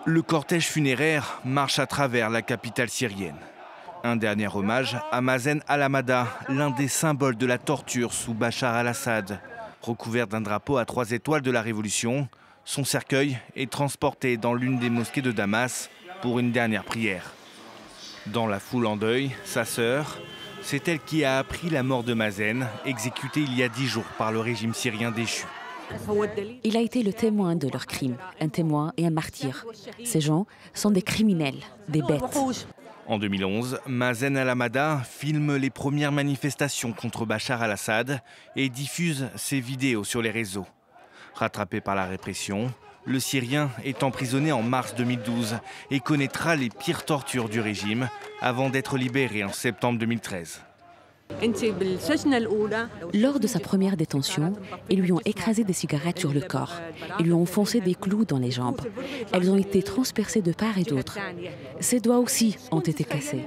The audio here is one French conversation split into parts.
Le cortège funéraire marche à travers la capitale syrienne. Un dernier hommage à Mazen al-Hamada, l'un des symboles de la torture sous Bachar al-Assad. Recouvert d'un drapeau à 3 étoiles de la Révolution, son cercueil est transporté dans l'une des mosquées de Damas pour une dernière prière. Dans la foule en deuil, sa sœur, c'est elle qui a appris la mort de Mazen, exécuté il y a 10 jours par le régime syrien déchu. Il a été le témoin de leurs crimes, un témoin et un martyr. Ces gens sont des criminels, des bêtes. En 2011, Mazen al-Hamada filme les premières manifestations contre Bachar al-Assad et diffuse ses vidéos sur les réseaux. Rattrapé par la répression, le Syrien est emprisonné en mars 2012 et connaîtra les pires tortures du régime avant d'être libéré en septembre 2013. Lors de sa première détention, ils lui ont écrasé des cigarettes sur le corps. Ils lui ont enfoncé des clous dans les jambes. Elles ont été transpercées de part et d'autre. Ses doigts aussi ont été cassés.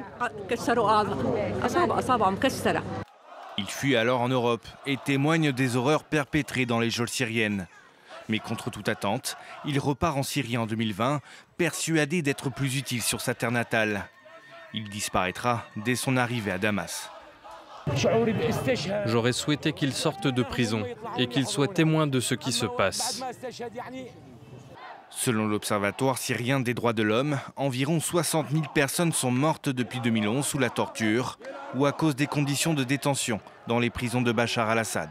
Il fuit alors en Europe et témoigne des horreurs perpétrées dans les geôles syriennes. Mais contre toute attente, il repart en Syrie en 2020, persuadé d'être plus utile sur sa terre natale. Il disparaîtra dès son arrivée à Damas. J'aurais souhaité qu'il sorte de prison et qu'il soit témoin de ce qui se passe. Selon l'Observatoire syrien des droits de l'homme, environ 60 000 personnes sont mortes depuis 2011 sous la torture ou à cause des conditions de détention dans les prisons de Bachar al-Assad.